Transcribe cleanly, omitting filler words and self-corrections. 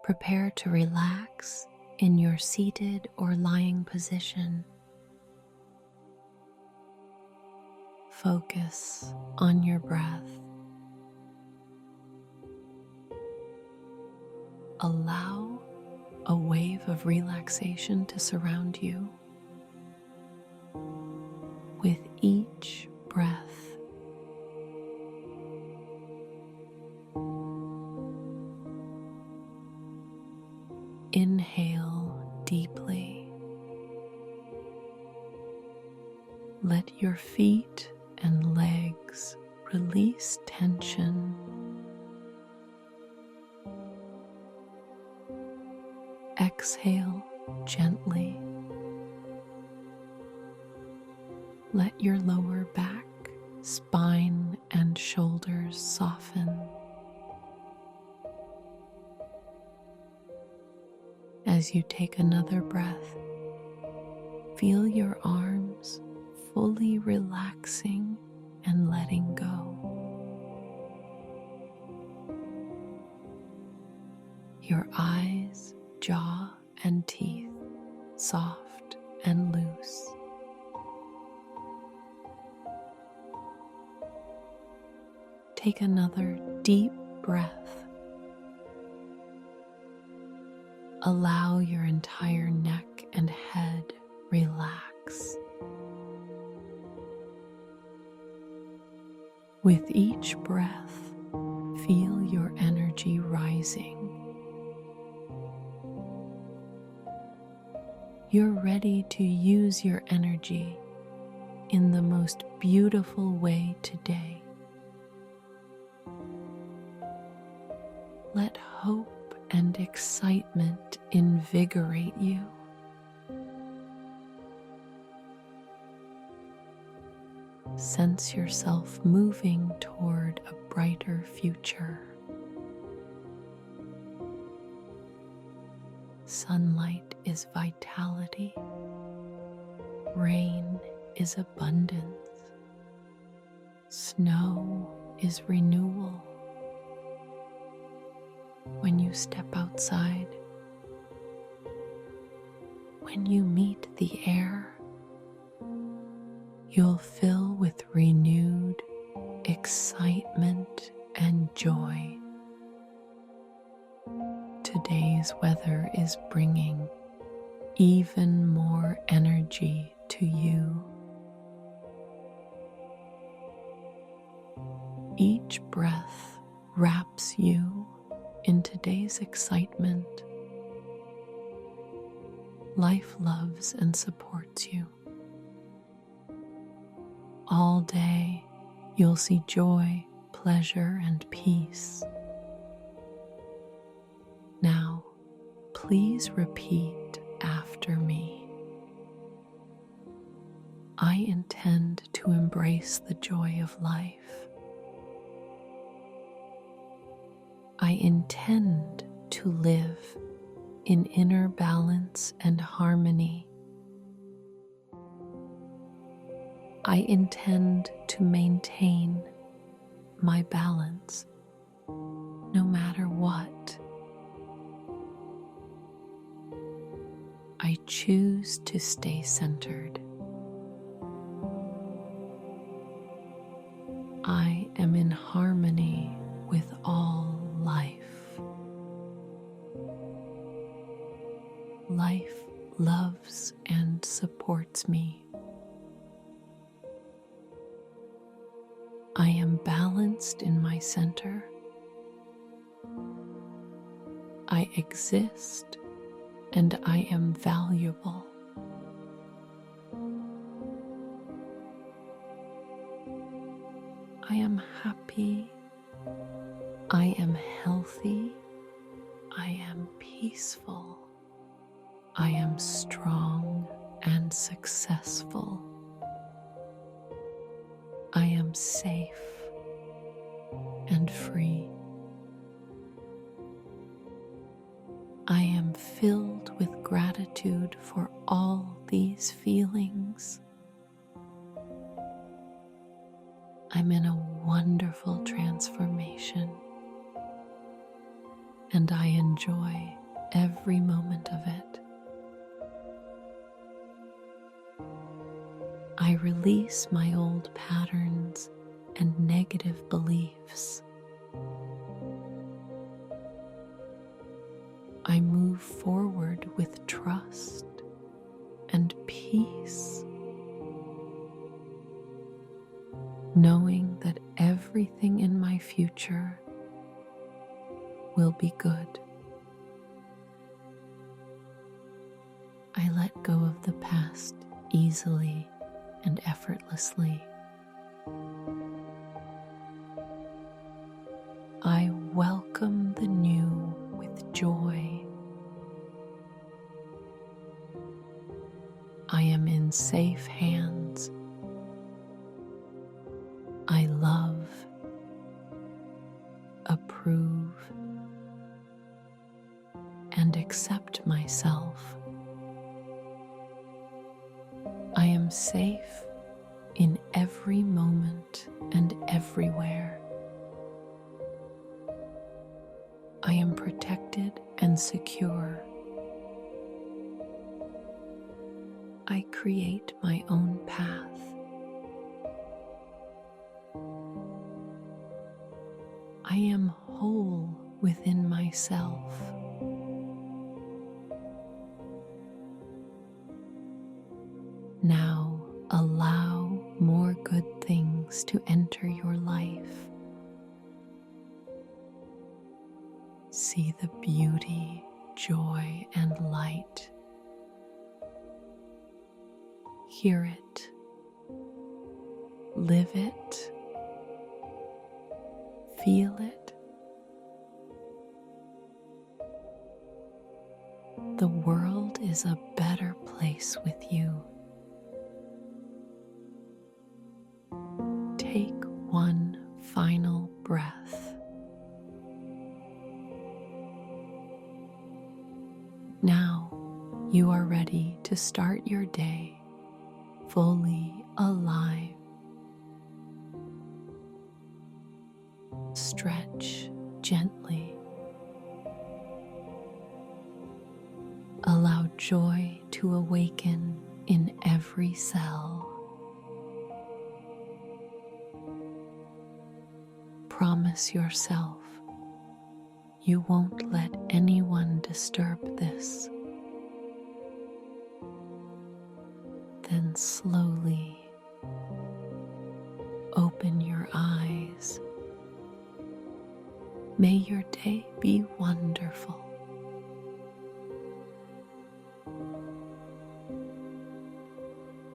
Prepare to relax in your seated or lying position. Focus on your breath. Allow a wave of relaxation to surround you. With each breath, inhale deeply. Let your feet and legs release tension. Exhale gently. Let your lower back, spine, and shoulders soften. As you take another breath, feel your arms fully relaxing and letting go. Your eyes, jaw, and teeth soft and loose. Take another deep breath. Allow your entire neck and head relax. With each breath, feel your energy rising. You're ready to use your energy in the most beautiful way today. Let hope and excitement invigorate you. Sense yourself moving toward a brighter future. Sunlight is vitality. Rain is abundance. Snow is renewal. When you step outside, when you meet the air, you'll fill with renewed excitement and joy. Today's weather is bringing even more energy to you. Each breath wraps you in today's excitement. Life loves and supports you. All day, you'll see joy, pleasure, and peace. Now, please repeat after me. I intend to embrace the joy of life. I intend to live in inner balance and harmony. I intend to maintain my balance no matter what. I choose to stay centered. I am in harmony with all life. Life loves and supports me. I am balanced in my center. I exist and I am valuable. I am happy. I am healthy. I am peaceful. I am strong and successful. I am safe and free. I am filled with gratitude for all these feelings. I'm in a wonderful transformation. and I enjoy every moment of it. I release my old patterns and negative beliefs. I move forward with trust and peace, knowing that everything in my future will be good. I let go of the past easily and effortlessly. I welcome the new with joy. I am in safe hands. I love, approve, and accept myself. I am safe in every moment and everywhere. I am protected and secure. I create my own path. I am whole within myself. Now allow more good things to enter your life. See the beauty, joy, and light. Hear it. Live it. Feel it. The world is a better place with you. Take one final breath. Now you are ready to start your day fully alive. Stretch gently. Allow joy to awaken in every cell. Promise yourself you won't let anyone disturb this. Then slowly open your eyes. May your day be wonderful.